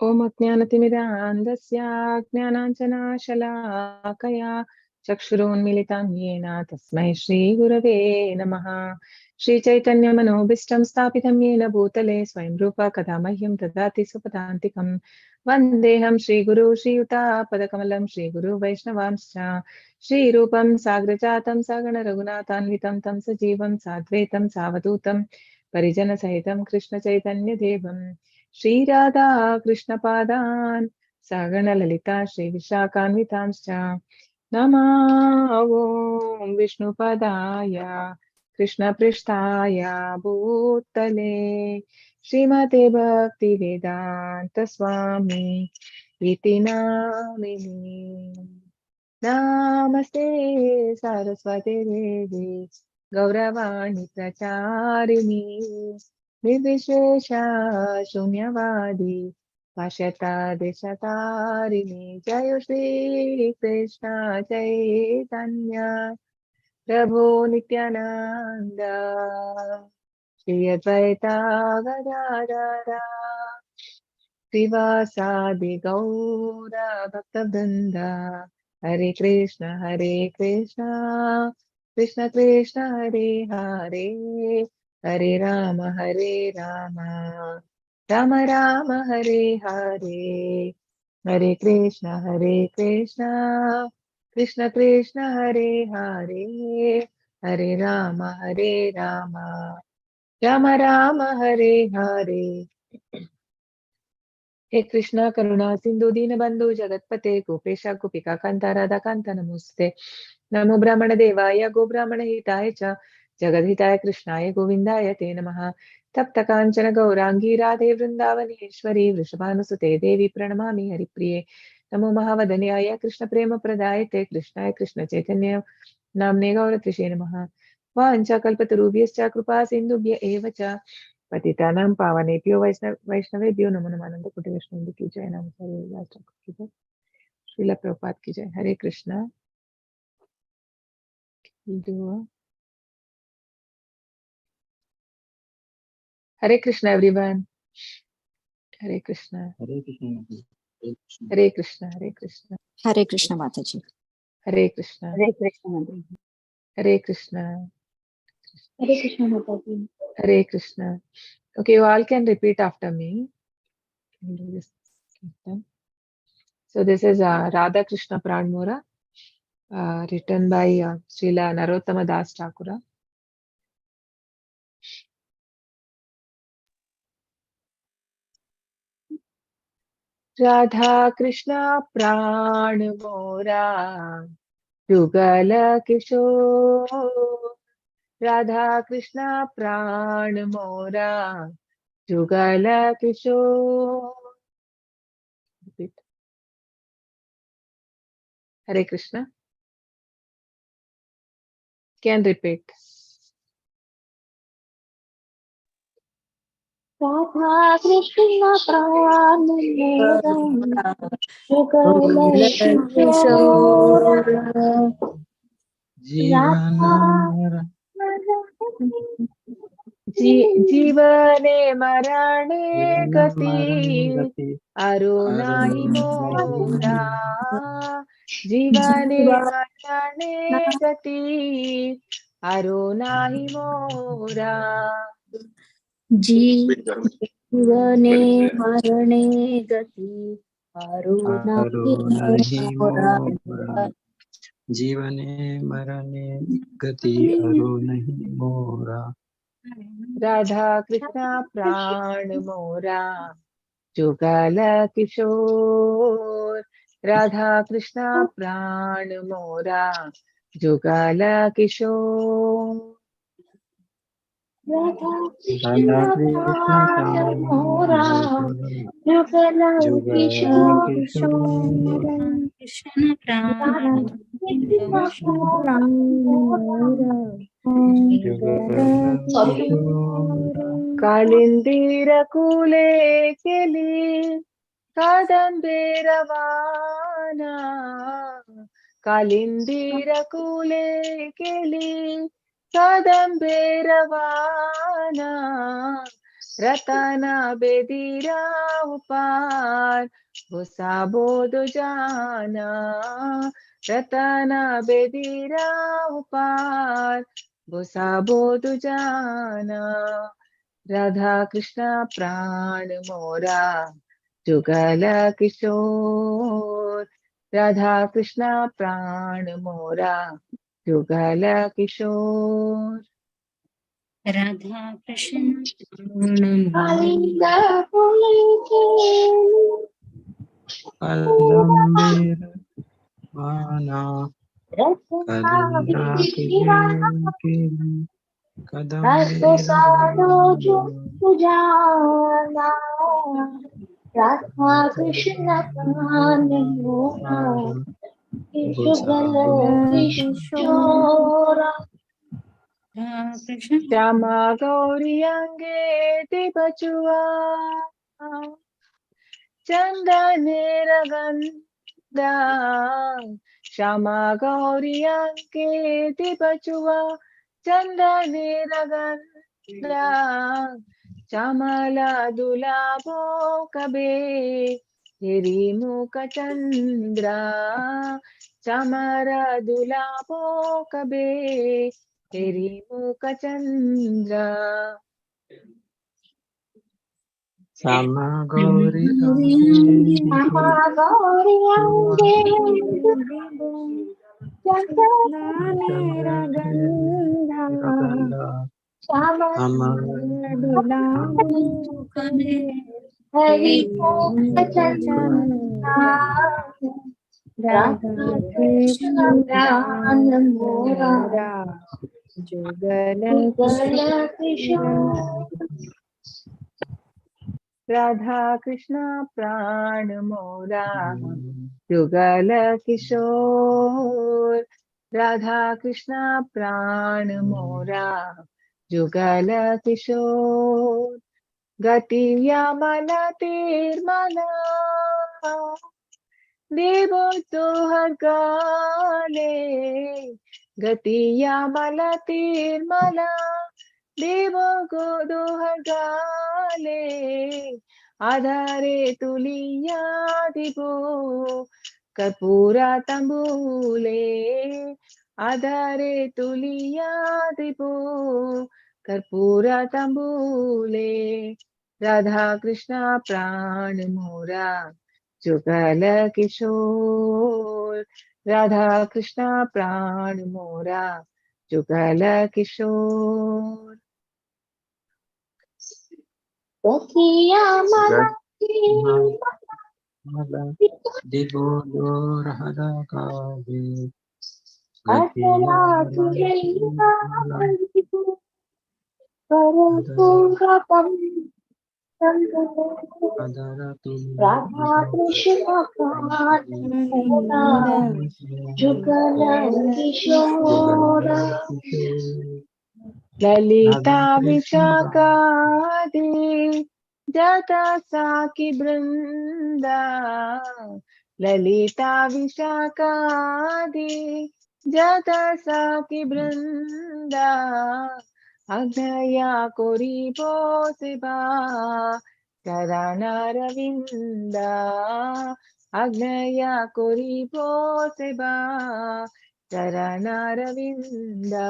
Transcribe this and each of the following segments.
ओम अज्ञानतिमिरान्धस्य ज्ञानाञ्जनशलाकया चक्षुरोन्मीलितं येन तस्मै श्रीगुरवे नमः। श्रीचैतन्यमनोभीष्टं स्थापितं येन भूतले स्वयं रूप कदा मह्यं ददाति सुपदान्तिकं। वन्देऽहं श्रीगुरु श्रीयुतापदकमलं श्रीगुरु वैष्णवांश्च श्रीरूपं साग्रजातं सगणरघुनाथान्वितं तं सजीवं साद्वैतं सावधूतं परिजनसहितं कृष्णचैतन्यदेवम् श्री राधा कृष्ण पादान सागण ललिता श्री विशाखान्वितांश्च नमो विष्णुपदाय कृष्ण पृष्ठाय भूतले श्रीमते भक्ति वेदांत स्वामी इति नामिने। नमस्ते सरस्वती देवी गौरवाणी प्रचारिणी निर्विशेष शून्यवादी पाश्चात्य देशतारिणी। जय श्री कृष्ण चैतन्य प्रभु नित्यानंद श्री अद्वैता गदाधर श्रीवासादि गौर भक्तवृंद। हरे कृष्ण कृष्ण कृष्ण हरे हरे, हरे राम राम राम हरे हरे, हरे कृष्ण कृष्ण कृष्ण हरे हरे, हरे राम राम राम हरे हरे। हे कृष्ण करुणा सिंधु दीनबंधु जगतपते गोपेश गोपिका कांत राधा कांत नमोस्ते। नमो ब्राह्मण देवाय गो ब्राह्मण हिताय च जगद्हिताय कृष्णाय गोविंदाय ते नमः। तप्त कांचन गौरांगी राधे वृंदावनेश्वरी वृषभानुसुते देवी प्रणमामि हरिप्रिये। नमो महावदन्याय कृष्ण प्रेम प्रदायते कृष्णाय कृष्ण चैतन्य नाम्ने गौरत्रिषे नमः। वाञ्छाकल्पतरुभ्यश्च कृपा सिन्धुभ्य एव च पतितानां पावनेभ्यो वैष्णवेभ्यो नमो नमः। आनंद कोटि वैष्णव की जय, नमः की जय, श्रील प्रभुपाद की जय। हरे कृष्णा। हरे कृष्णा एवरीवन। हरे कृष्णा हरे कृष्ण हरे कृष्णा हरे कृष्णा हरे कृष्ण माताजी। हरे कृष्णा हरे कृष्ण माताजी। हरे कृष्णा हरे कृष्ण माताजी। हरे Krishna. Okay, you all can repeat after me. Can do this kirtan. So this is Radha Krishna Pranmura, written by Srila Narottama Das Thakura. Radha Krishna प्राण मोरा जुगल किशोर, राधा कृष्णा प्राण मोरा जुगल किशोर। हरे कृष्णा। Can repeat. राधा कृष्ण प्राण मोरा जुगल किशोर, राधा जीवने मरणे गति अरु नाही मोरा, जीवने मरणे गति अरु नाही मोरा, जीवने मरणे गति अरुणाहि मोरा, जीवने मरणे गति अरु नहीं मोरा। राधा कृष्ण प्राण मोरा जुगल किशोर, राधा कृष्ण प्राण मोरा जुगल किशोर। राधा राधा कृष्ण कृष्ण प्राण मोरा जुगल किशोर, कृष्ण राधा प्राण कृष्ण प्राण मोरा जुगल किशोर, कालिंदीर कुले केली कादंबे रवाना, कालिंदीर कुले केली कादंबे रवाना, रतना बेदीरा उपार भूसा बोधु जाना रतना बेदीरा उपार भूसा बोधु जाना राधा कृष्ण प्राण मोरा जुगल किशोर राधा कृष्ण प्राण मोरा जुगल किशोर राधा कृष्ण प्राण कदम्बेर माना कलिंगा के कदम्बेर राधा कृष्ण प्राण मोरा जुगल किशोर कृष्ण श्यामा गौरी अंगे ते बचुआ चंदने रगंदा श्यामा गौरी अंगे ते बचुआ चंदने रगंदा श्यामला दुलाभो कबे हिरी मुख चंद्रा श्यामला दुलाभो कबे तेरी मुख चंद्रा श्यामा गौरी अंगे राधा कृष्ण प्राण मोरा जुगल किशोर राधा कृष्ण प्राण मोरा जुगल किशोर राधा कृष्ण प्राण मोरा जुगल किशोर गतिया मला तीर्मला देवो तो हर गाले गतिया मला तीर्मला देवो गो दोहर गाले आधारे तुलिया दिबो कर्पूरा तंबूले आधारे तुलिया दिबो कर्पूरा तंबूले राधा कृष्ण प्राण मोरा जुगल किशोर राधा कृष्ण प्राण मोरा जुगल किशोर गतिया मला दिगोलो राधा कावे अतला तुझैया कर्पूरा राधा कृष्ण प्राण मोरा जुगल किशोर ललिता विशाखादि जटा साकी वृंदा ललिता विशाखादि जटा साकी वृंदा अग्नया कोरिबो सेवा चरणारविंदा अग्नया कोरिबो सेवा चरणारविंदा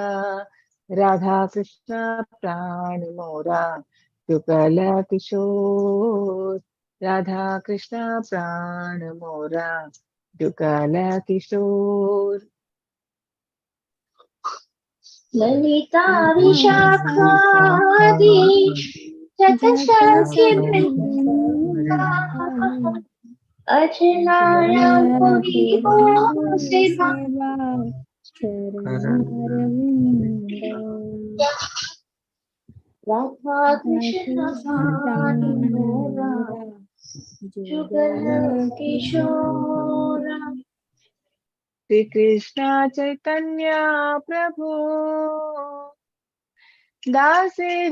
राधा कृष्ण प्राण मोरा जुगल किशोर राधा कृष्ण प्राण मोरा जुगल किशोर ललिता विशाखादि शतशक्ति वृंदा अजनाया कोरिबो सेवा राधा कृष्ण प्राण मोरा जुगल किशोर श्री कृष्ण चैतन्य प्रभु दासेरानुदासा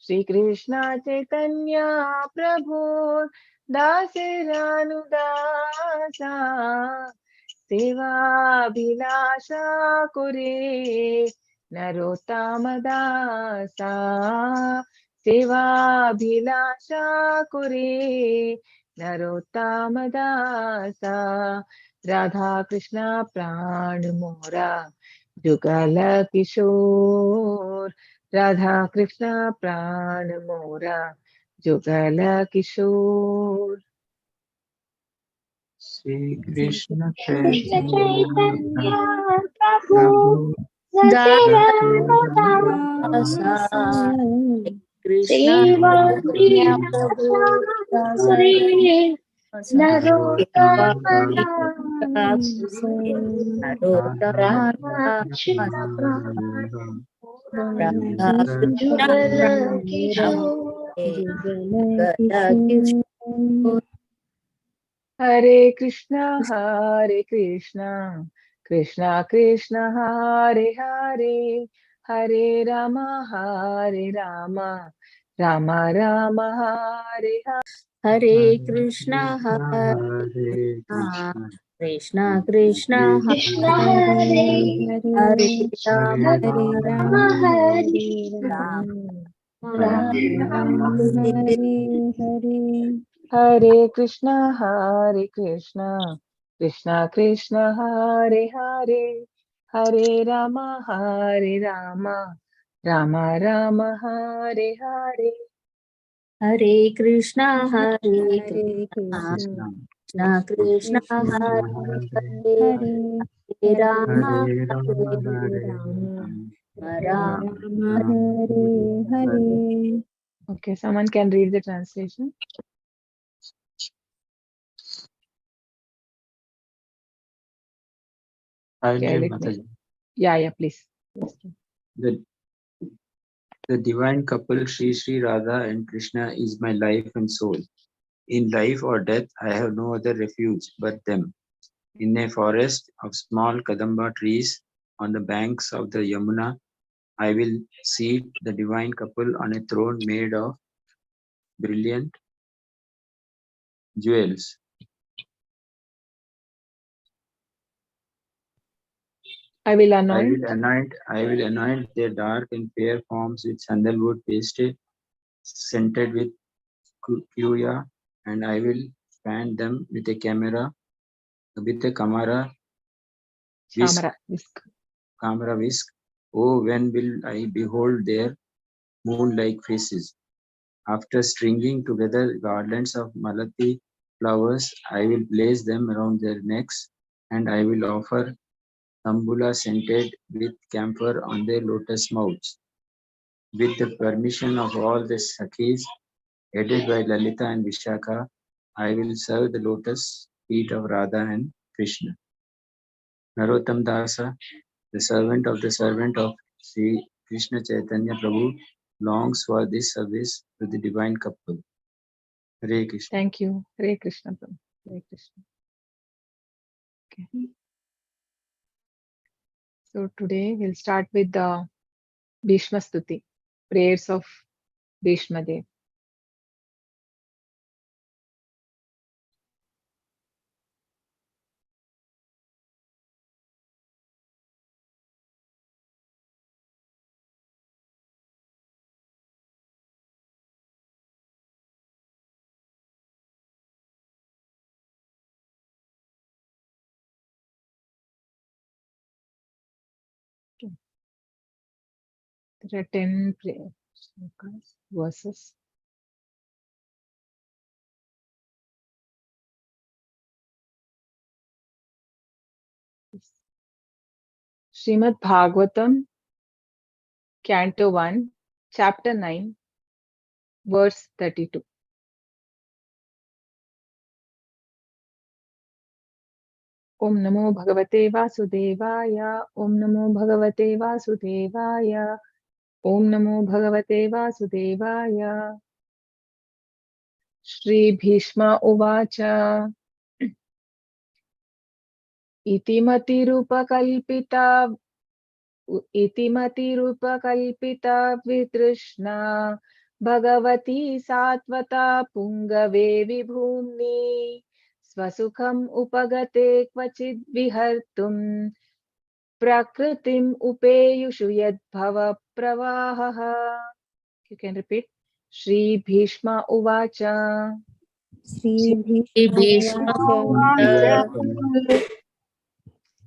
श्री कृष्ण चैतन्य प्रभु दासेरानुदासा सेवाभिलाषा कुरे नरोत्तमदासा सेवाभिलाषा कुरे नरोत्तमदासा राधा कृष्ण प्राण मोरा जुगल किशोर राधा कृष्ण प्राण मोरा Jugal Kishore Shri Krishna Krishna Chaitanya Chaitanya Prabhu Prabhu Dasa Dasa Krishna Seva Chaitanya Prabhu Dasa Puri Narottamada Narottama Krishna Radha Krishna Jugala Prabhu Jugala Kishore Hare Krishna Krishna Krishna Hare Hare Hare Ram Rama Rama Hare Hare Hare Krishna Hare Hare Krishna Krishna Krishna Krishna Krishna Hare Hare Hare Rama Hare Hare Rama Rama Hare Rama Hare Rama Rama Rama Hare Hare Hare Hare Krishna Krishna Krishna Hare Hare Hare Ram Rama Rama Hare Hare Hare Krishna Hare Hare Krishna Krishna Krishna Krishna Krishna Hare Krishna Hare Hare Hare Hare Rama Hare Hare Rama Hare Hare Rama Rama Rama Hare Hare Okay, someone can read the translation. I'll Okay, read let me. Mataji. Yeah, please. The, the divine couple Sri Sri Radha and Krishna is my life and soul. In life or death, I have no other refuge but them. In a forest of small Kadamba trees on the banks of the Yamuna, I will seat the divine couple on a throne made of brilliant jewels. I will I anoint. will anoint their dark and fair forms with sandalwood paste scented with Kuya, and I will fan them with a Shamara. camera whisk. Oh, when will I behold their moon-like faces? After stringing together garlands of Malati flowers, I will place them around their necks, and I will offer tambula scented with camphor on their lotus mouths. With the permission of all the Sakhis, headed by Lalita and Vishaka, I will serve the lotus feet of Radha and Krishna. Narottam Dasa, the servant of Sri Krishna Chaitanya Prabhu, longs for this service to the divine couple. Hare Krishna. Thank you. Hare Krishna. Hare Krishna. Okay. So today we'll start with the Bhishma Stuti, prayers of Bhismadev. Okay. There are 10 verses. Srimad Bhagavatam, Canto 1, Chapter 9, Verse 32. Om Namo Bhagavate Vasudevaya. Om Namo Bhagavate Vasudevaya. Om Namo Bhagavate Vasudevaya. Shri Bhishma Uvacha. Itimatirupakalpita Vitrushna Bhagavati Satvata Pungave Vibhumni Swasukham Upagate Kvachid Vihartum Prakritim upeyushu yadbhava pravahaha. You can repeat. Shri Bhishma Uvacha. Shri Bhishma Bhishma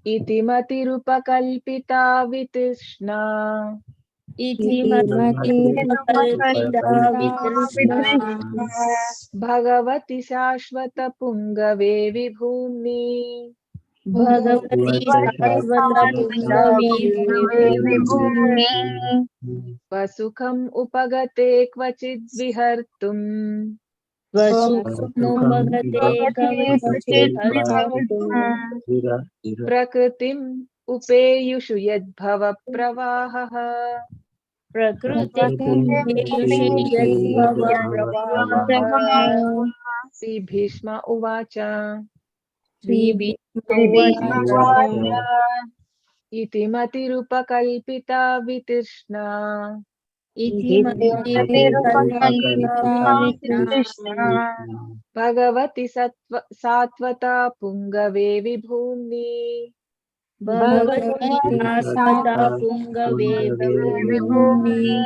Iti matirupakalpita vitishna. Iti Mati Kalpita Vitrishna Bhagavati Shashvata Pungave Vibhumni. Bhagavati Shashvata Pungavi Vasukham upagate kvachid vihartum. Vasukhamupagate Kavachit Prakritim upeyushu yadbhava pravahaha. Prakriti Upeyushi Yadbhava Pravaha Sri Bhishma Uvacha. Sri Bhishma Iti matirupakalpita vitishna. Iti Mati Kalpita Vitrishna Bhagavati Satvata Pungave Vibhumni. Bhagavati Shashvata Pungave Vibhumni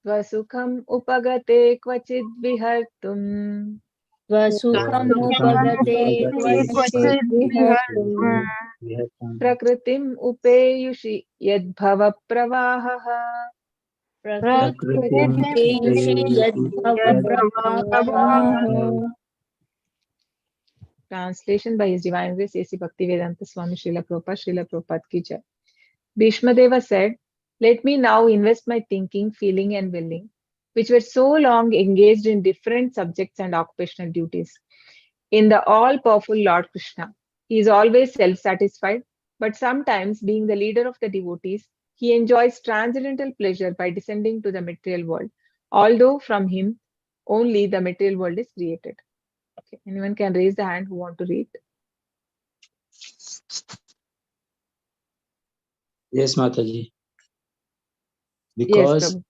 Vasukham upagate kvachid vihartum. Vasukhamupagate Kvachit Prakritim upeyushi yadbhava pravahaha. Prakriti Upeyushi Yadbhava Pravaha Translation by His Divine Grace A.C. Bhaktivedanta Swami Srila Prabhupada ki jai. Bhismadeva said, "Let me now invest my thinking, feeling, and willing, which were so long engaged in different subjects and occupational duties, in the all-powerful Lord Krishna. He is always self-satisfied, but sometimes, being the leader of the devotees, he enjoys transcendental pleasure by descending to the material world, although from him only the material world is created." Okay, anyone can raise the hand who want to read. Yes, Mataji. Yes, Prabhu.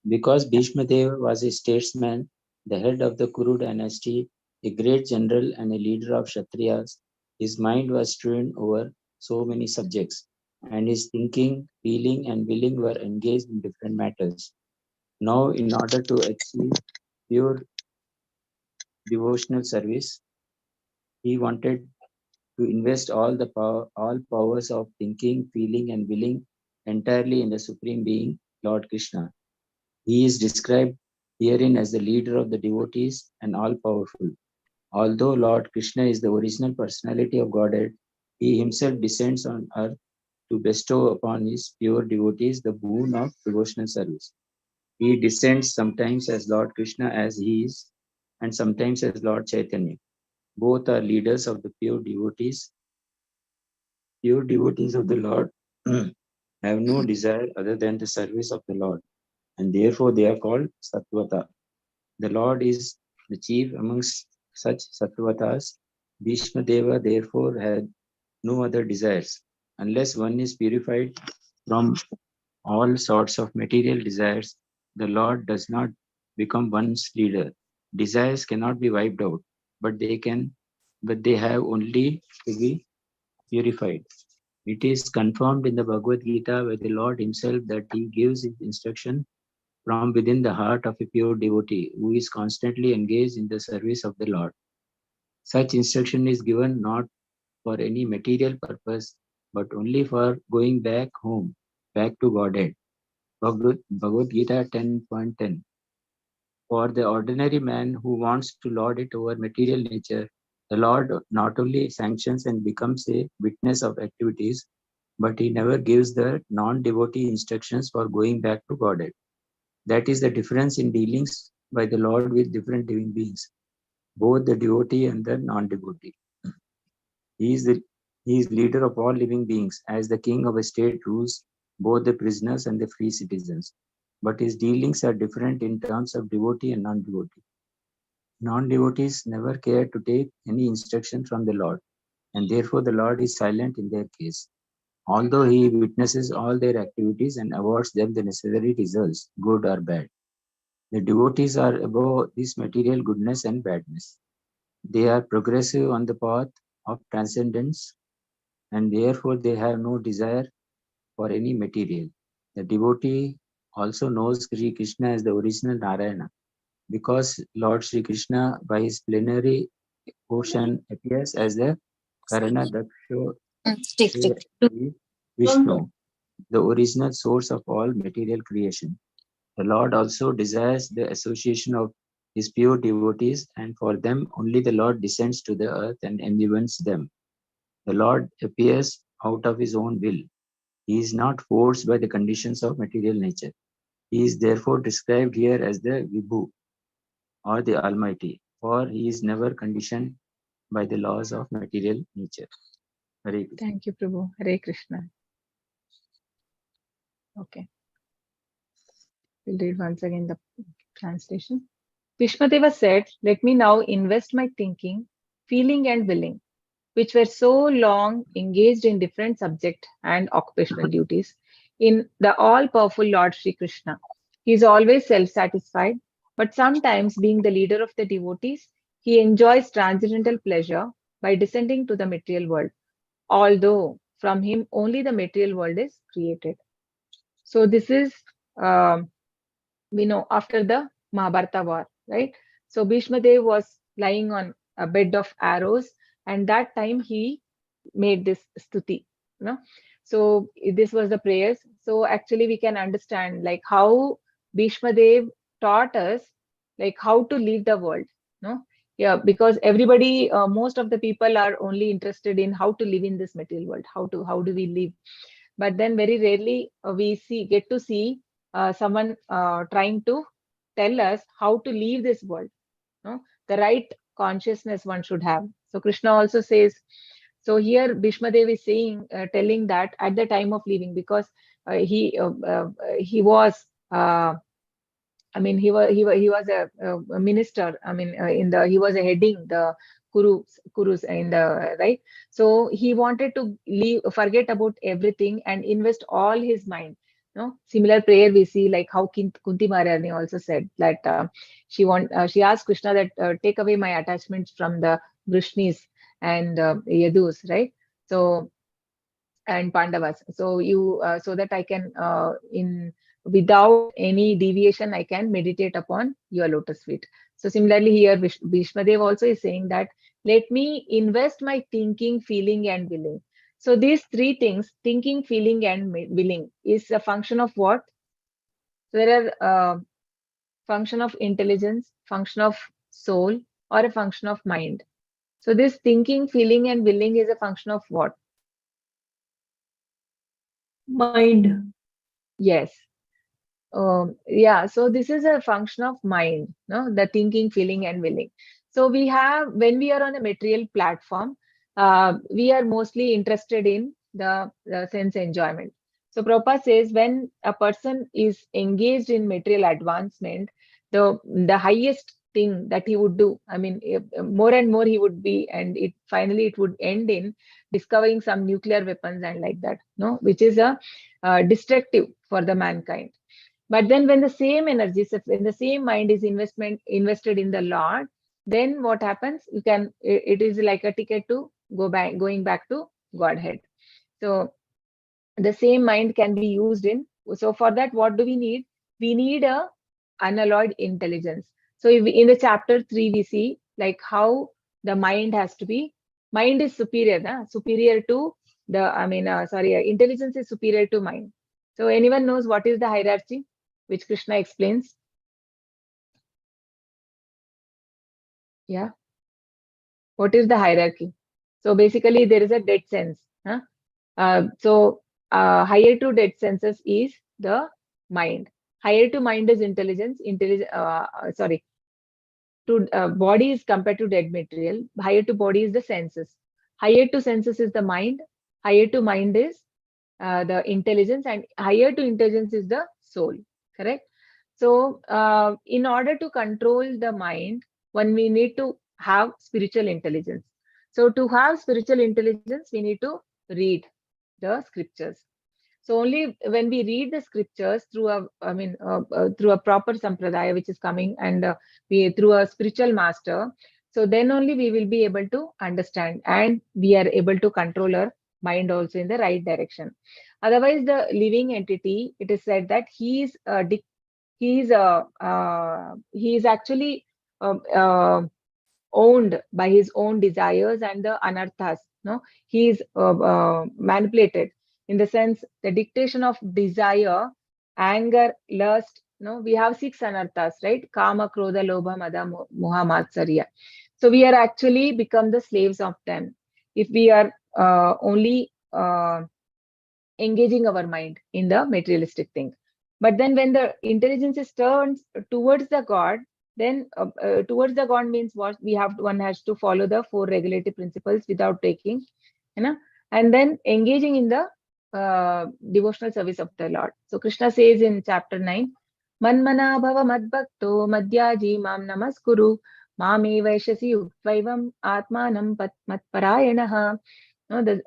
Because Bhishmadev was a statesman, the head of the Kuru dynasty, a great general and a leader of Kshatriyas, his mind was strewn over so many subjects, and his thinking, feeling, and willing were engaged in different matters. Now, in order to achieve pure devotional service, he wanted to invest all powers of thinking, feeling, and willing entirely in the Supreme Being, Lord Krishna. He is described herein as the leader of the devotees and all-powerful. Although Lord Krishna is the original personality of Godhead, he himself descends on earth to bestow upon his pure devotees the boon of devotional service. He descends sometimes as Lord Krishna as he is, and sometimes as Lord Chaitanya. Both are leaders of the pure devotees. Pure devotees of the Lord have no desire other than the service of the Lord, and therefore they are called Sattvata. The Lord is the chief amongst such Sattvatas. Bhishmadeva therefore had no other desires. Unless one is purified from all sorts of material desires, the Lord does not become one's leader. Desires cannot be wiped out, but they have only to be purified. It is confirmed in the Bhagavad Gita by the Lord himself that he gives his instruction from within the heart of a pure devotee who is constantly engaged in the service of the Lord. Such instruction is given not for any material purpose, but only for going back home, back to Godhead. Bhagavad Gita 10.10. For the ordinary man who wants to lord it over material nature, the Lord not only sanctions and becomes a witness of activities, but he never gives the non-devotee instructions for going back to Godhead. That is the difference in dealings by the Lord with different living beings, both the devotee and the non-devotee. He is leader of all living beings, as the king of a state rules both the prisoners and the free citizens. But his dealings are different in terms of devotee and non-devotee. Non-devotees never care to take any instruction from the Lord, and therefore the Lord is silent in their case. Although he witnesses all their activities and awards them the necessary results, good or bad. The devotees are above this material goodness and badness. They are progressive on the path of transcendence, and therefore they have no desire for any material. The devotee also knows Sri Krishna as the original Narayana, because Lord Sri Krishna, by his plenary portion, appears as the Karana Daksho Vishnu, the original source of all material creation. The Lord also desires the association of his pure devotees, and for them only the Lord descends to the earth and enlivens them. The Lord appears out of his own will. He is not forced by the conditions of material nature. He is therefore described here as the Vibhu, or the Almighty, for he is never conditioned by the laws of material nature. Hare Krishna. Thank you, Prabhu. Hare Krishna. Okay. We'll read once again the translation. Bhismadeva said, "Let me now invest my thinking, feeling, and willing, which were so long engaged in different subject and occupational duties, in the all-powerful Lord Sri Krishna. He is always self-satisfied, but sometimes, being the leader of the devotees, he enjoys transcendental pleasure by descending to the material world, although from him only the material world is created." So this is, we know, after the Mahabharata war, right? So Bhishmadev was lying on a bed of arrows, and that time he made this stuti, you know. So this was the prayers. So actually we can understand like how Bhishmadev taught us like how to leave the world, no? Yeah, because everybody, most of the people are only interested in how to live in this material world, how do we live. But then very rarely we get to see someone trying to tell us how to leave this world, no? The right consciousness one should have. So Krishna also says, so here Bhishmadev is saying, telling that at the time of leaving, because he was, I mean, he was a minister. I mean, he was a heading the Kurus in the right. So he wanted to forget about everything and invest all his mind. No, similar prayer we see like how Kunti Maharani also said that she asked Krishna that take away my attachments from the Vrishnis and Yadus, right? So and Pandavas. So you so that I can without any deviation I can meditate upon your lotus feet. So similarly here Bhishmadev also is saying that let me invest my thinking, feeling, and willing. So these three things, thinking, feeling, and willing, is a function of what? So there are function of intelligence, function of soul, or a function of mind. So this thinking, feeling, and willing is a function of what? Mind. Yes. Yeah, so this is a function of mind, no? The thinking, feeling, and willing. So we have, when we are on a material platform, we are mostly interested in the sense enjoyment. So Prabhupada says when a person is engaged in material advancement, the highest thing that he would do, I mean, more and more he would be, and it finally it would end in discovering some nuclear weapons and like that, no, which is a destructive for the mankind. But then when the same energy, when the same mind is invested in the Lord, then what happens? You can, it is like a ticket to going back to Godhead. So the same mind can be used in, so for that, what do we need? We need a unalloyed intelligence. So if in the chapter 3, we see like how the mind has to be, mind is superior, superior to the, I mean, intelligence is superior to mind. So anyone knows what is the hierarchy, which Krishna explains? Yeah. What is the hierarchy? So basically there is a dead sense. Higher to dead senses is the mind. Higher to mind is intelligence. To body is compared to dead material. Higher to body is the senses. Higher to senses is the mind. Higher to mind is the intelligence, and higher to intelligence is the soul. Correct? So in order to control the mind, we need to have spiritual intelligence. So to have spiritual intelligence, we need to read the scriptures. So only when we read the scriptures through through a proper sampradaya which is coming, and through a spiritual master, so then only we will be able to understand, and we are able to control our mind also in the right direction. Otherwise, the living entity, it is said that he is actually owned by his own desires and the anarthas. No, he is manipulated, in the sense the dictation of desire, anger, lust. No, we have 6 anarthas, right? Kama, Krodha, Lobha, Mada, Moha, Matsarya. So we are actually become the slaves of them if we are only engaging our mind in the materialistic thing. But then when the intelligence is turned towards the God, then towards the God means what? One has to follow the 4 regulative principles without taking, you know, and then engaging in the devotional service of the Lord. So Krishna says in chapter 9, Manmana bhava madbhakto madhyaji mam namaskuru mame vaishasi uktvaivam atmanam matparayanaha. No, the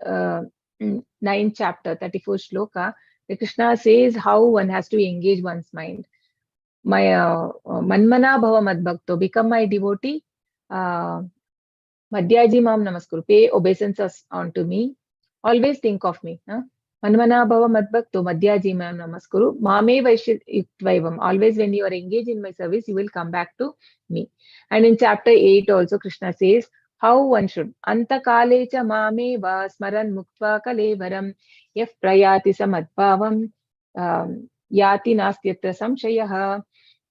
9th chapter, 34th shloka, where Krishna says how one has to engage one's mind. My manmana bhava madbhakto, become my devotee. Madhyaji mam namaskuru, pay obeisance unto me. Always think of me. Manmana bhava madbhakto, madhyaji mam namaskuru. Mame vaishyuktvavam. Always when you are engaged in my service, you will come back to me. And in chapter 8 also, Krishna says how one should. Antakale cha mame va smaran muktva kalevaram yaf prayati samadbhavam yati nastyatra samshayah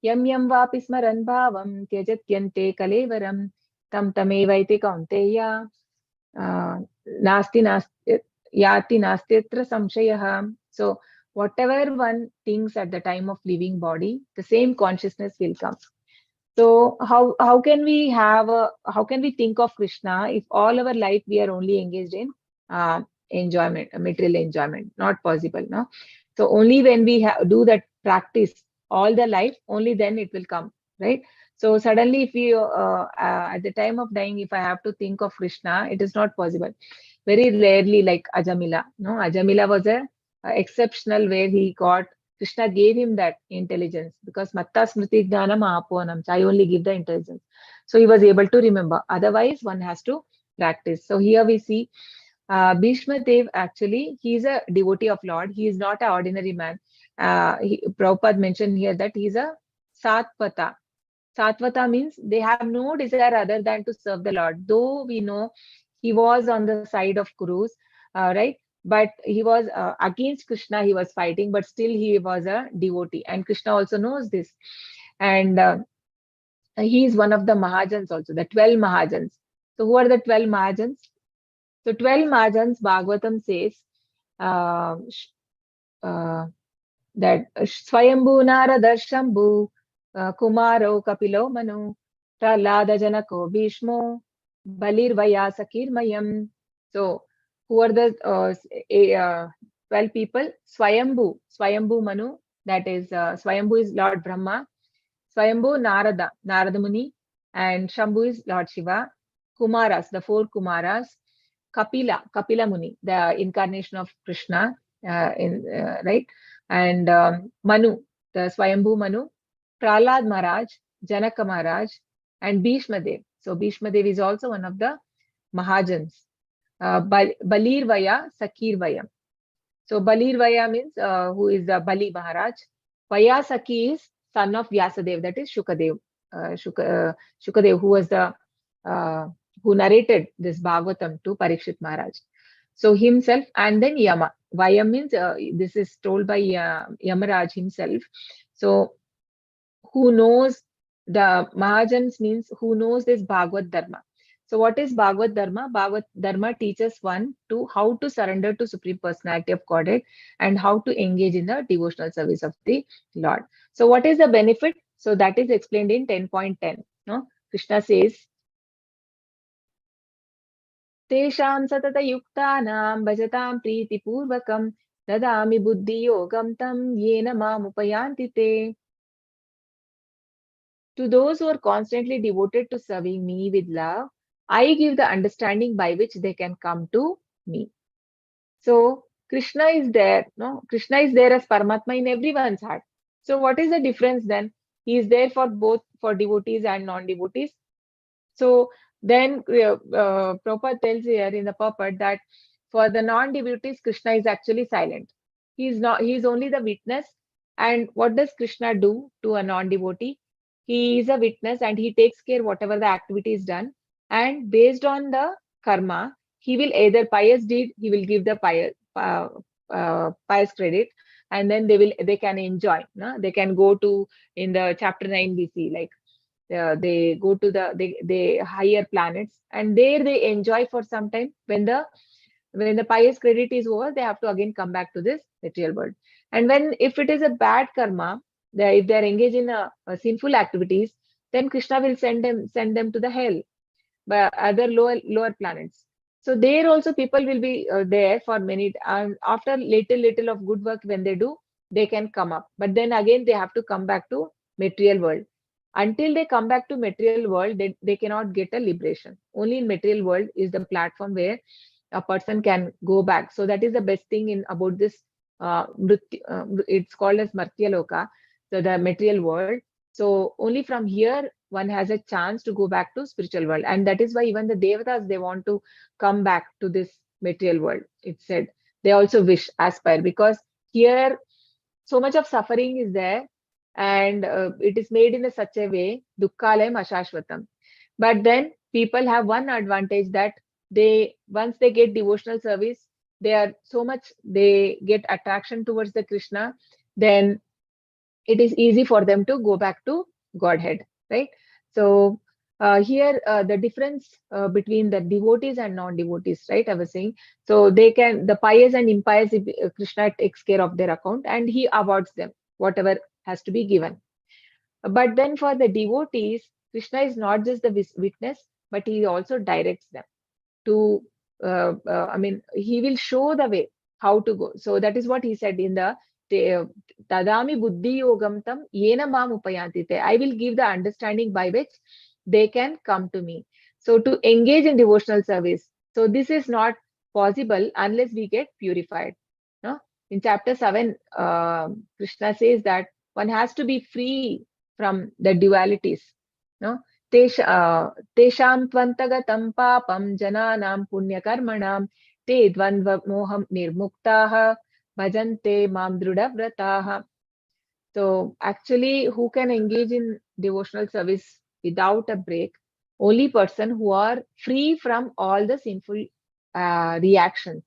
yam yam vapi smaran bhavam tyajatyante kalevaram tam tamevaiti kaunteya nasti yati nastyatra samshayah. So whatever one thinks at the time of living body, the same consciousness will come. So how can we think of Krishna if all our life we are only engaged in enjoyment, material enjoyment? Not possible, no. So only when we do that practice all the life, only then it will come, right? So suddenly, if we at the time of dying, if I have to think of Krishna, it is not possible. Very rarely, like Ajamila. No, Ajamila was a exceptional where he got. Krishna gave him that intelligence because Matta Smriti Jnanam Aponam. I only give the intelligence. So he was able to remember. Otherwise, one has to practice. So here we see Bhismadev, actually, he is a devotee of Lord. He is not an ordinary man. Prabhupada mentioned here that he is a Satvata. Satvata means they have no desire other than to serve the Lord. Though we know he was on the side of Kurus, right? But he was against Krishna, he was fighting, but still he was a devotee. And Krishna also knows this. And he is one of the Mahajans also, the 12 Mahajans. So who are the 12 Mahajans? So 12 Mahajans, Bhagavatam says that Swayambhu Narada Shambhu Kumaro Kapilo Manu Prahlada Janako Bhishmo Balir Vaya Sakir Mayam. So who are the 12 people? Swayambhu Manu, that is Swayambhu is Lord Brahma. Swayambhu Narada Muni, and Shambhu is Lord Shiva. Kumaras, the 4 Kumaras. Kapila Muni, the incarnation of Krishna, right? And Manu, the Swayambhu Manu, Prahlad Maharaj, Janaka Maharaj, and Bhismadev. So Bhismadev is also one of the Mahajans. Balir Vaya, Sakir Vayam. So Balir Vaya means who is the Bali Maharaj. Vaya Saki is son of Vyasadev, that is Shukadev. Shukadev, who was the who narrated this Bhagavatam to Parikshit Maharaj. So himself, and then Yama. Vayam means this is told by Yamaraj himself. So who knows the Mahajans means who knows this Bhagavad Dharma. So what is Bhagavad Dharma? Bhagavad Dharma teaches one to how to surrender to Supreme Personality of Godhead and how to engage in the devotional service of the Lord. So what is the benefit? So that is explained in 10.10. No? Krishna says, Tesham satata yuktanam bhajatam priti purvakam dadami buddhi yogam tam yena mam upayanti te. To those who are constantly devoted to serving me with love, I give the understanding by which they can come to me. So Krishna is there, no? Krishna is there as Paramatma in everyone's heart. So what is the difference then? He is there for both, for devotees and non-devotees. So then Prabhupada tells here in the purport that for the non-devotees, Krishna is actually silent. He is only the witness. And what does Krishna do to a non-devotee? He is a witness and he takes care whatever the activity is done. And based on the karma, he will either pious deed, he will give the pious credit, and then they can enjoy. No? They can go to, in the chapter 9 we see, like they go to the higher planets, and there they enjoy for some time. When the pious credit is over, they have to again come back to this material world. And when, if it is a bad karma, if they are engaged in a sinful activities, then Krishna will send them to the hell, by other lower planets. So there also people will be there for many, after little of good work when they do, they can come up, but then again they have to come back to material world. Until they come back to material world, they cannot get a liberation. Only in material world is the platform where a person can go back. So that is the best thing in about this. It's called as Martyaloka, so the material world. So only from here one has a chance to go back to spiritual world, and that is why even the devatas, they want to come back to this material world. It said they also wish, aspire, because here so much of suffering is there, and it is made in such a way, dukkhalayam ashashvatam. But then people have one advantage, that they, once they get devotional service, they are so much, they get attraction towards the Krishna, then it is easy for them to go back to Godhead, right? So here the difference between the devotees and non-devotees, right? I was saying, so they can, the pious and impious, Krishna takes care of their account and he awards them whatever has to be given. But then for the devotees, Krishna is not just the witness, but he also directs them to, he will show the way how to go. So that is what he said in the Tadami Buddhi Yogam Tam Yena Mam Upayantite. I will give the understanding by which they can come to me. So to engage in devotional service. So this is not possible unless we get purified. No? In chapter 7, Krishna says that one has to be free from the dualities. No? Tesham tvantagatam papam jananam punyakarmanam te dvandva moham nirmuktaha bhajante mam drudha. So actually, who can engage in devotional service without a break? Only person who are free from all the sinful reactions.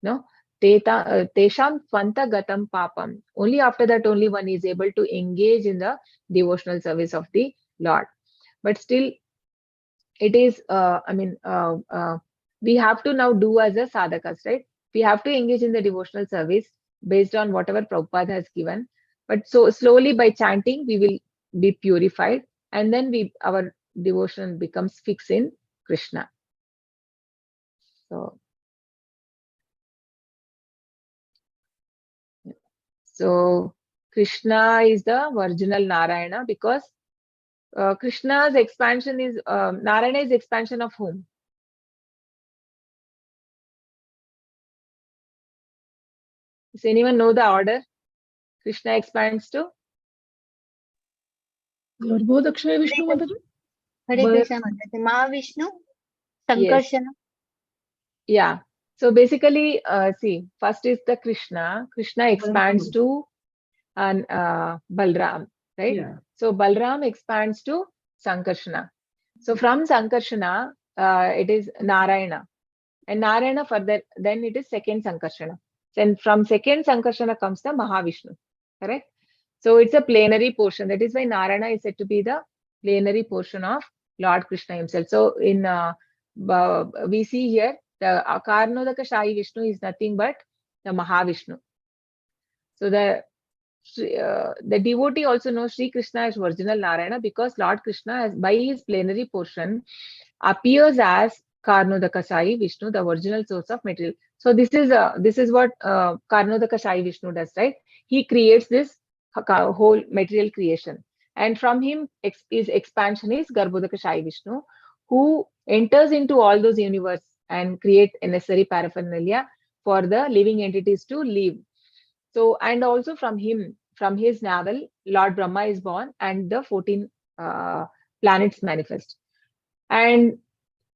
No? Tesham tvantagatam papam. Only after that, only one is able to engage in the devotional service of the Lord. But still, it is, we have to now do as a sadhakas, right? We have to engage in the devotional service based on whatever Prabhupada has given. But so slowly by chanting, we will be purified, and then our devotion becomes fixed in Krishna. So Krishna is the original Narayana, because Krishna's expansion is, Narayana is expansion of whom? Does anyone know the order Krishna expands to? Garbhodakshaya Vishnu Mataji? Hare Krishna Mataji. Mahavishnu, Sankarshana. Yeah. So basically, see, first is the Krishna. Krishna expands to Balram, right? Yeah. So Balram expands to Sankarshana. So from Sankarshana, it is Narayana. And Narayana further, then it is second Sankarshana. Then from second Sankarshana comes the Mahavishnu, correct? So it's a plenary portion. That is why Narayana is said to be the plenary portion of Lord Krishna himself. So in we see here the Karnodaka Shahi Vishnu is nothing but the Mahavishnu. So the devotee also knows Sri Krishna is original Narayana, because Lord Krishna, has, by his plenary portion, appears as Karnodaka Shahi Vishnu, the original source of material. So this is what Karnodaka Shahi Vishnu does, right? He creates this whole material creation, and from him his expansion is Garbhodaka Shahi Vishnu, who enters into all those universe and create a necessary paraphernalia for the living entities to live. So, and also from him, from his navel, Lord Brahma is born, and the 14 planets manifest. And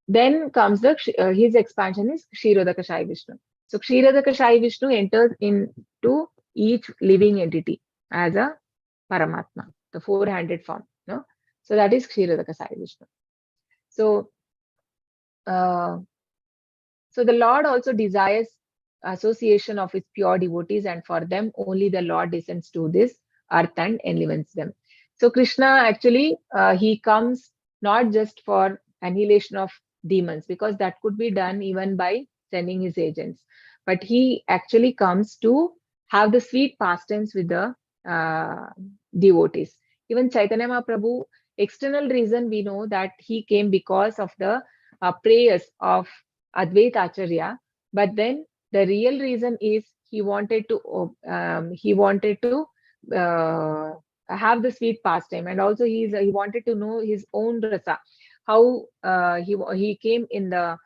then comes the his expansion is Kshirodaka Shahi Vishnu. So Kshiradakashayi Vishnu enters into each living entity as a Paramatma, the four-handed form. No? So that is Kshiradakashayi Vishnu. So, so the Lord also desires association of his pure devotees, and for them only the Lord descends to this earth and enlivens them. So Krishna actually he comes not just for annihilation of demons, because that could be done even by sending his agents, but he actually comes to have the sweet pastimes with the devotees. Even Chaitanya Mahaprabhu, external reason we know that he came because of the prayers of Advaita Acharya, but then the real reason is he wanted to have the sweet pastime, and also he wanted to know his own rasa, how he came in the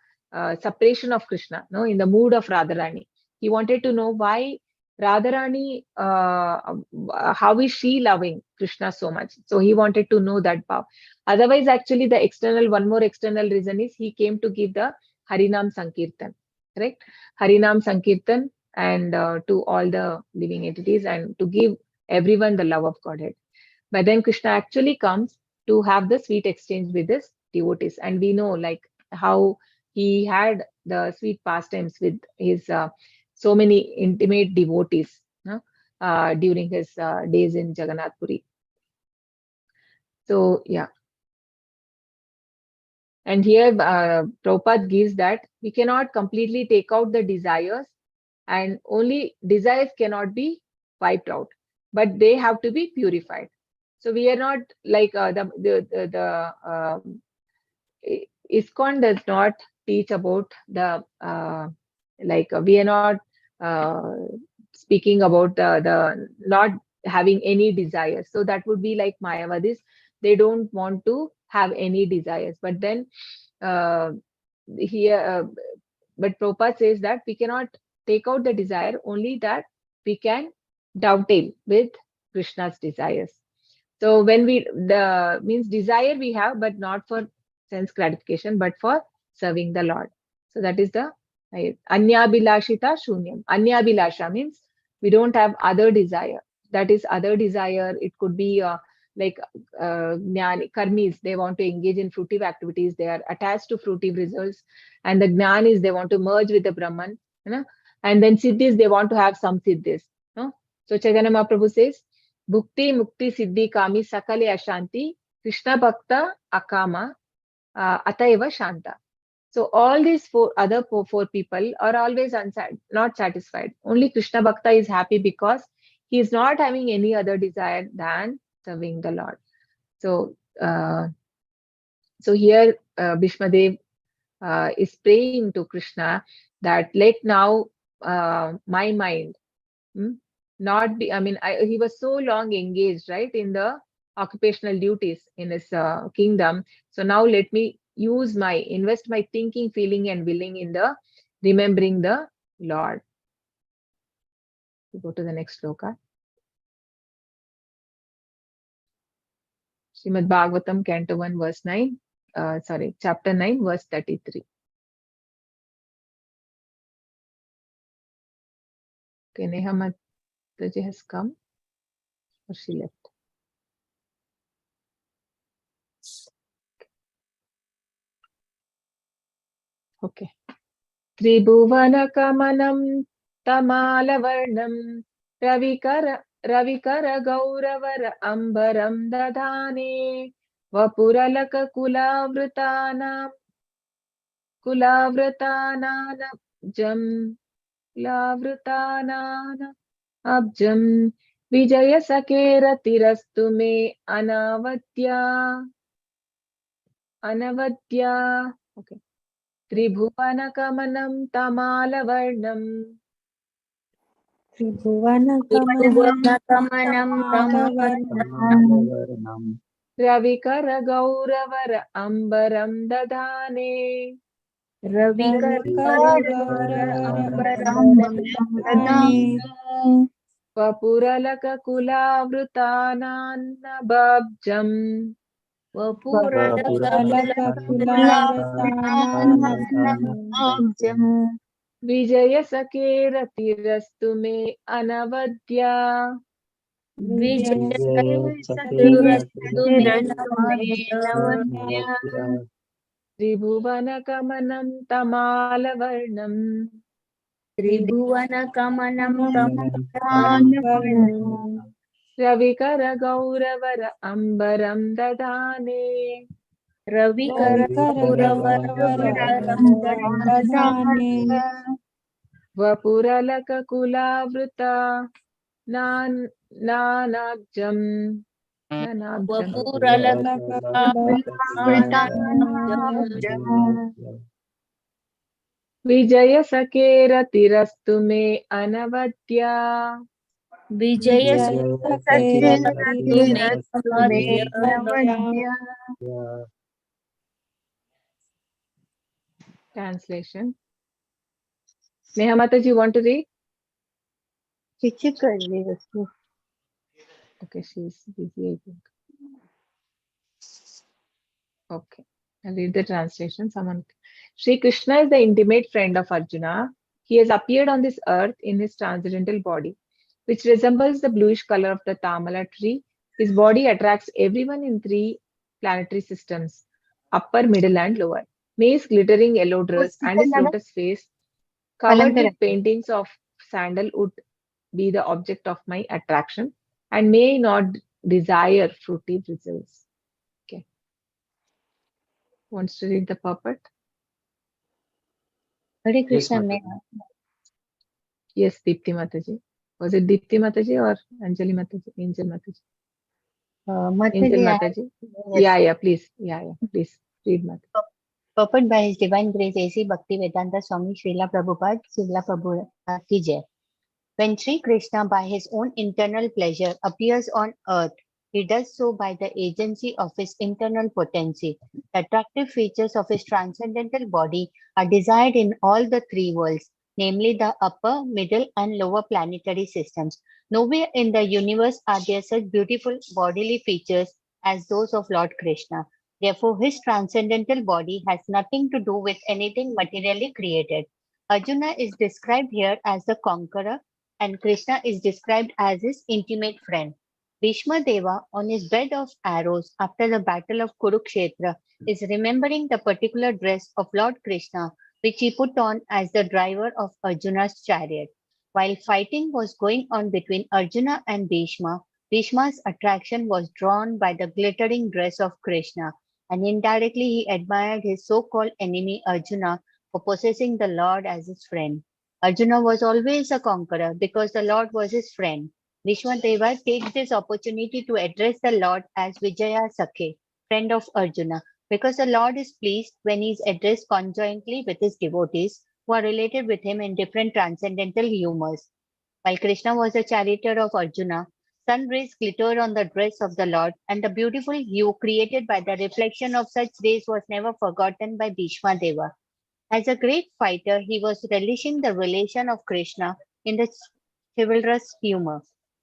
separation of Krishna, no, in the mood of Radharani. He wanted to know why Radharani, how is she loving Krishna so much? So he wanted to know that power. Otherwise, actually, one more external reason is he came to give the Harinam Sankirtan, correct? Harinam Sankirtan, and to all the living entities, and to give everyone the love of Godhead. But then Krishna actually comes to have the sweet exchange with his devotees. And we know like how he had the sweet pastimes with his so many intimate devotees during his days in Jagannath Puri. So, yeah. And here Prabhupada gives that we cannot completely take out the desires, and only desires cannot be wiped out, but they have to be purified. So we are not like ISKCON does not teach about the we are not uh, speaking about the not having any desires. So that would be like Mayavadis. They don't want to have any desires. But then here, but Prabhupada says that we cannot take out the desire, only that we can dovetail with Krishna's desires. So when means desire we have, but not for sense gratification, but for serving the Lord. So that is the Anyabhilashita Shunyam. Anyabhilasha means we don't have other desire. That is other desire. It could be karmis, they want to engage in fruitive activities, they are attached to fruitive results, and the jnanis, they want to merge with the Brahman, you know? And then siddhis, they want to have some siddhis. No? So Chaitanya Mahaprabhu says, Bhukti, Mukti, Siddhi, Kami, Sakale, Ashanti, Krishna Bhakta, Akama, Ataiva, Shanta. So all these four people are always not satisfied. Only Krishna Bhakta is happy because he is not having any other desire than serving the Lord. So, so here Bhismadev is praying to Krishna that let now my mind not be, he was so long engaged, right, in the occupational duties in his kingdom. So now let me invest my thinking, feeling and willing in the remembering the Lord. We go to the next sloka. Srimad Bhagavatam, Canto 1, verse 9. Chapter 9, verse 33. Okay, Neha Mataji has come, or she left. Okay. Tribhuvana Kamanam Tamalavarnam Ravikara Gauravar Ambaram Dadhane Vapuralaka Kulavrutanam Jam Lavrutanana Abjam Vijaya Sakera Tirastu Me Anavadya. Okay. Tribhuvanakamanam Tamalavarnam Tamalavarnam Ravikara Gauravar Ambaram Dadhane Vapuralaka Kulavrutanana Babjam Vijaya Sake Ratirastu Me Anavadya. Tribhuvana Kamanam Tamalavarnam. Ravikara Gauravara Ambaram Dadane. Vapuralaka Kulavruta Nanabjam. Vijaya Sakera Tirastu Me Anavadya. Translation. Neha Mataji, you want to read? Okay, she's busy, I think. Okay, I'll read the translation. Someone. Sri Krishna is the intimate friend of Arjuna. He has appeared on this earth in his transcendental body, which resembles the bluish color of the Tamala tree. His body attracts everyone in three planetary systems, upper, middle, and lower. May his glittering yellow dress and his lotus face, covered with paintings of sandalwood, be the object of my attraction, and may not desire fruity results. Okay. Wants to read the puppet? Hare Yes, Krishna, Mataji. Yes, Deepti Mataji. Was it Deepti Mataji or Anjali Mataji? Angel Mataji. Angel Mataji. Yeah, please. Please read Mataji. Purport by His Divine Grace A.C. Bhakti Vedanta Swami Srila Prabhupada, Srila Prabhupada Ki Jai. When Sri Krishna, by his own internal pleasure, appears on earth, he does so by the agency of his internal potency. The attractive features of his transcendental body are desired in all the three worlds, namely the upper, middle, and lower planetary systems. Nowhere in the universe are there such beautiful bodily features as those of Lord Krishna. Therefore, his transcendental body has nothing to do with anything materially created. Arjuna is described here as the conqueror, and Krishna is described as his intimate friend. Bhismadev, on his bed of arrows after the battle of Kurukshetra, is remembering the particular dress of Lord Krishna which he put on as the driver of Arjuna's chariot. While fighting was going on between Arjuna and Bhishma, Bhishma's attraction was drawn by the glittering dress of Krishna, and indirectly he admired his so-called enemy Arjuna for possessing the Lord as his friend. Arjuna was always a conqueror because the Lord was his friend. Bhismadeva takes this opportunity to address the Lord as Vijaya Sakhe, friend of Arjuna, because the Lord is pleased when he is addressed conjointly with his devotees who are related with him in different transcendental humors. While Krishna was the charioteer of Arjuna, sun rays glittered on the dress of the Lord, and the beautiful hue created by the reflection of such rays was never forgotten by Bhismadeva. As a great fighter, he was relishing the relation of Krishna in the chivalrous humor.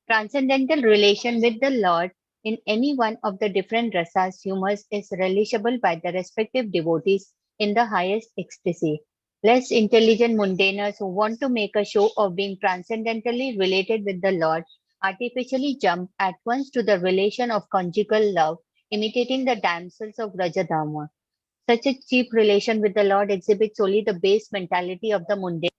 Transcendental relation with the Lord in any one of the different rasas humors is relishable by the respective devotees in the highest ecstasy. Less intelligent mundaners who want to make a show of being transcendentally related with the Lord artificially jump at once to the relation of conjugal love, imitating the damsels of Rajadharma. Such a cheap relation with the Lord exhibits only the base mentality of the mundane,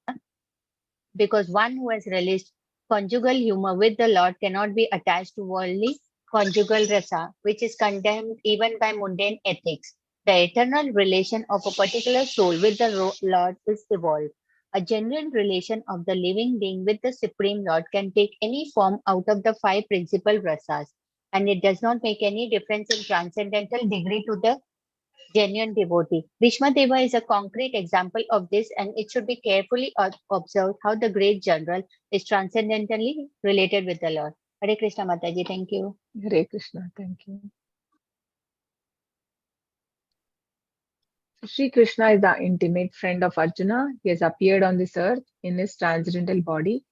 because one who has relished conjugal humor with the Lord cannot be attached to worldly conjugal rasa, which is condemned even by mundane ethics. The eternal relation of a particular soul with the Lord is evolved. A genuine relation of the living being with the Supreme Lord can take any form out of the five principal rasas, and it does not make any difference in transcendental degree to the genuine devotee. Bhishmadeva is a concrete example of this, and it should be carefully observed how the great general is transcendentally related with the Lord. Hare Krishna Mataji, thank you. Hare Krishna, thank you. Sri Krishna is the intimate friend of Arjuna. He has appeared on this earth in his transcendental body,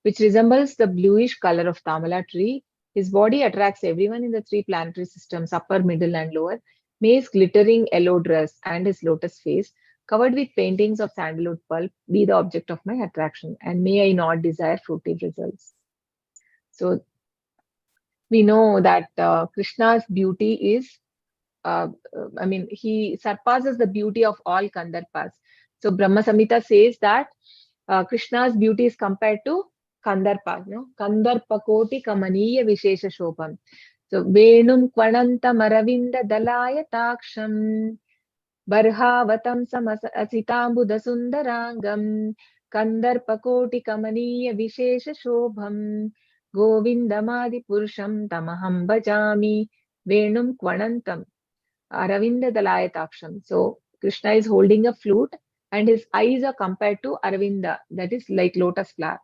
which resembles the bluish color of Tamala tree. His body attracts everyone in the three planetary systems, upper, middle, and lower. May his glittering yellow dress and his lotus face, covered with paintings of sandalwood pulp, be the object of my attraction, and may I not desire fruitive results. So we know that Krishna's beauty is, he surpasses the beauty of all Kandarpas. So Brahma Samhita says that Krishna's beauty is compared to Kandarpa, Kandarpakoti Kamaniya Vishesha Shobham. So Venum Kvananta Maravinda Dalaya Taksham Barhavatam Samasitambuda Sundarangam Kandarpakoti Kamaniya Vishesha Shobham Govindamadi Purusham Tamaham Bhajami Venum Kvanantam Aravinda Dalayataksham. So Krishna is holding a flute and his eyes are compared to Aravinda, that is like lotus flower.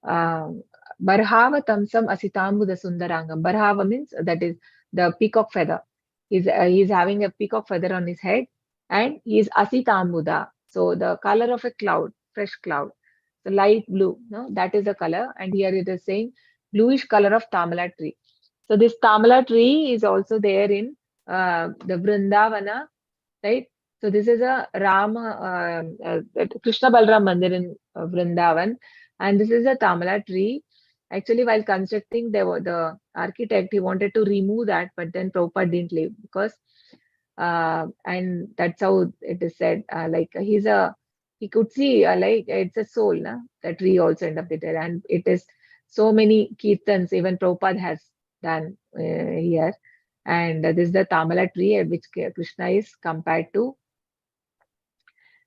Barhava Tamsam Asitambuda Sundarangam. Barhava means that is the peacock feather. He's having a peacock feather on his head and he is Asitambuda. So the color of a cloud, fresh cloud. So light blue, no? That is the color. And here it is saying bluish color of Tamala tree. So this Tamala tree is also there in the Vrindavana, right? So this is a Krishna Balram Mandir in Vrindavan, and this is a Tamala tree. Actually, while constructing, the architect, he wanted to remove that, but then Prabhupada didn't leave because, and that's how it is said. Like he could see like it's a soul, na? The tree also end up there, and it is so many kirtans even Prabhupada has done here. And this is the Tamala tree at which Krishna is compared to.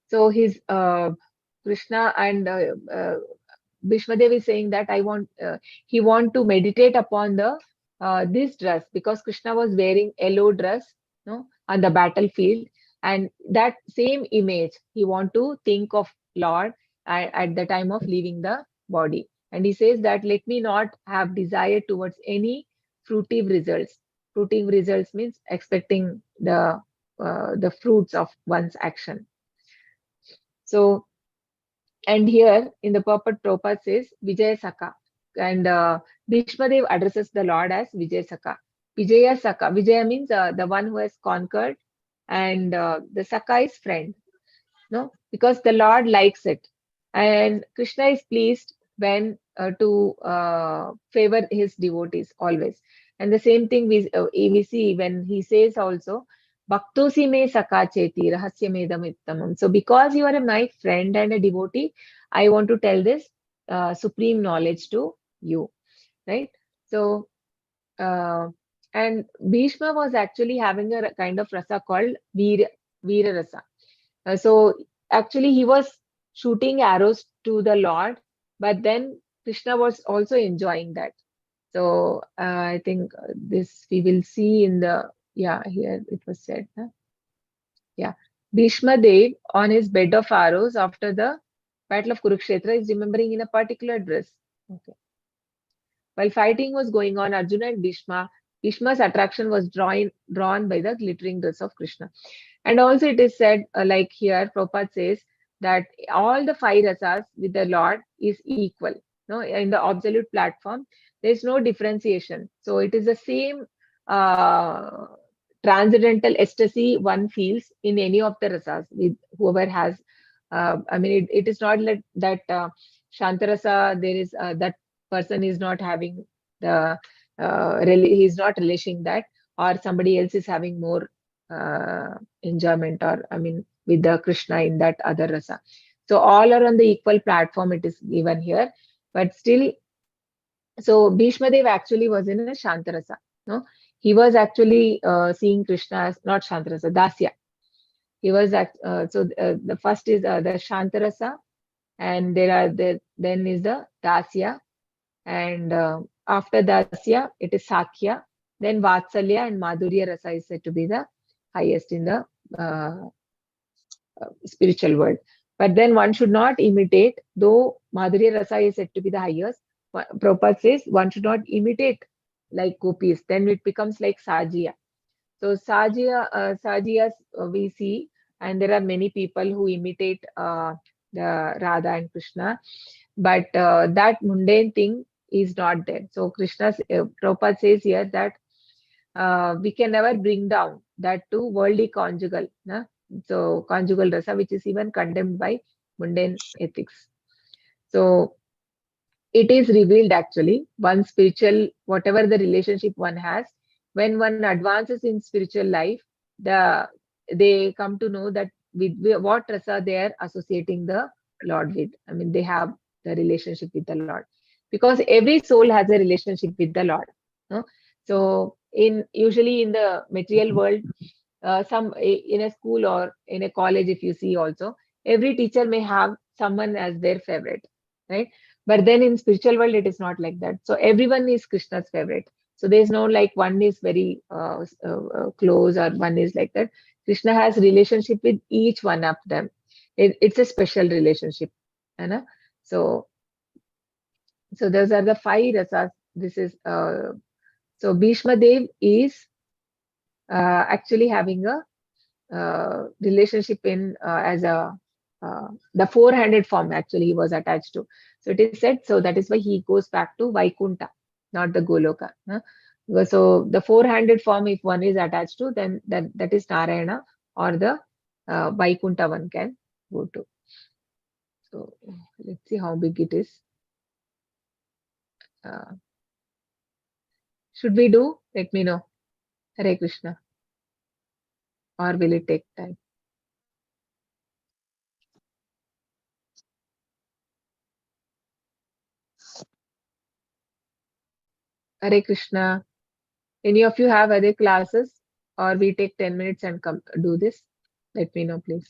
So his Krishna and Bhismadev is saying that he want to meditate upon the this dress because Krishna was wearing yellow dress, no, on the battlefield, and that same image he want to think of Lord at the time of leaving the body. And he says that let me not have desire towards any fruitive results. Fruitive results means expecting the fruits of one's action. So, and here in the purport, Prabhupada says Vijaya Saka, and Bhishmadev addresses the Lord as Vijaya Saka. Vijaya Saka, Vijaya means the one who has conquered, and the Saka is friend, no, because the Lord likes it, and Krishna is pleased when to favor his devotees always. And the same thing we see when he says also, Bhaktosi me saka cheti rahasya medam ittamam. So because you are my friend and a devotee, I want to tell this supreme knowledge to you, right? So, and Bhishma was actually having a kind of rasa called Veera Rasa. So actually he was shooting arrows to the Lord, but then Krishna was also enjoying that. So I think this we will see in the, here it was said. Yeah. Bhishmadev on his bed of arrows after the battle of Kurukshetra is remembering in a particular dress. Okay. While fighting was going on, Arjuna and Bhishma's attraction was drawn by the glittering dress of Krishna. And also it is said, like here, Prabhupada says that all the five rasas with the Lord is equal. No, in the absolute platform, there is no differentiation. So it is the same transcendental ecstasy one feels in any of the rasas with whoever has. It is not like that Shantarasa, there is that person is not having the he is not relishing that, or somebody else is having more enjoyment, or with the Krishna in that other rasa. So all are on the equal platform, it is given here, but still. So Bhishmadev actually was in a Shantarasa. No, he was actually seeing Krishna as not Shantarasa, Dasya. He was the first is the Shantarasa, and then is the Dasya, and after Dasya it is Sakya, then Vatsalya and Madhurya Rasa is said to be the highest in the spiritual world. But then one should not imitate, though Madhurya Rasa is said to be the highest. Prabhupada says one should not imitate like gopis, then it becomes like Sajiya. So Sajiyas we see, and there are many people who imitate the Radha and Krishna, but that mundane thing is not there. So Prabhupada says here that we can never bring down that to worldly conjugal. So conjugal rasa, which is even condemned by mundane ethics. So it is revealed actually one spiritual, whatever the relationship one has, when one advances in spiritual life, they come to know that with what rasa they are associating the Lord with. I mean, they have the relationship with the Lord, because every soul has a relationship with the Lord. No? So usually in the material world, in a school or in a college, if you see also, every teacher may have someone as their favorite, right? But then in spiritual world, it is not like that. So everyone is Krishna's favorite. So there's no like one is very close or one is like that. Krishna has relationship with each one of them. It's a special relationship, you know? So those are the 5 rasas. This is so Bhismadev is actually having a relationship in as a the 4-handed form actually he was attached to. So it is said, so that is why he goes back to Vaikunta, not the Goloka. So the 4-handed form, if one is attached to, then that is Narayana, or the Vaikunta one can go to. So let's see how big it is. Should we do? Let me know. Hare Krishna. Or will it take time? Hare Krishna. Any of you have other classes, or we take 10 minutes and come do this? Let me know, please.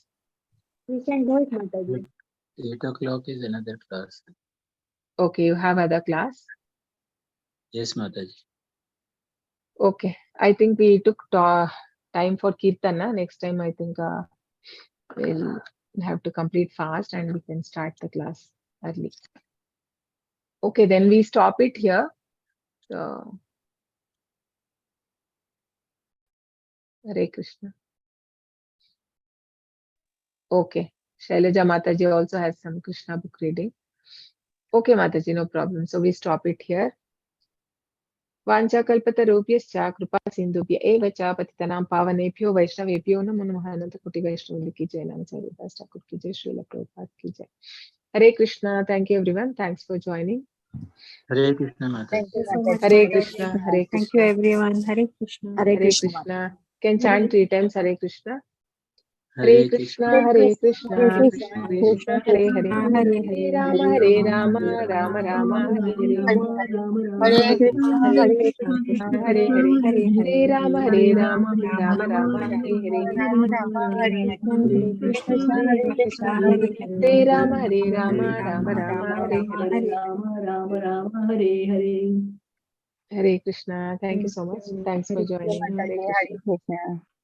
We can do it, Mataji. 8 o'clock is another class. Okay, you have other class? Yes, Mataji. Okay, I think we took time for Kirtana. Next time, I think we'll have to complete fast and we can start the class early. Okay, then we stop it here. So, Hare Krishna. Okay, Shailaja Mataji also has some Krishna book reading. Okay, Mataji, no problem. So we stop it here. वाञ्छाकल्पतरुभ्यश्च कृपा सिन्धुभ्य एव च पतितनां पावनेभ्यो वैष्णवेभ्यो नमो नमः। अनंत कोटि वैष्णव की जय। नमस्ते दास ठाकुर की जय। श्रील प्रभुपाद की जय। Hare Krishna. Thank you everyone. Thanks for joining. Hare Krishna, Mataji. Thank you so Mataji. much. Hare Krishna. Hare Thank you Krishna. everyone. Hare Krishna. Hare Hare Krishna. Krishna. Can chant 3 times Hare Krishna. Hare Hare Krishna Krishna. Hare Krishna Hare Krishna Krishna. Krishna Hare Hare, Hare Hare Hare. Rama Rama Rama Rama Hare Hare, Hare Hare Krishna, Krishna Hare Hare Krishna, Krishna Krishna Hare Krishna, Hare, Hare Hare Hare. Rama Rama Rama Hare Hare, Rama Rama, Hare Hare. Hare Krishna Krishna. Krishna, Hare Hare Krishna. Krishna, Hare Hare Hare. Ram Hare Ram Rama. Ram Rama Hare Rama. Hare, Hare Hare Krishna. Thank you so much. Thanks for Hare Krishna, joining. Hare Mataji, Krishna. Hare Krishna.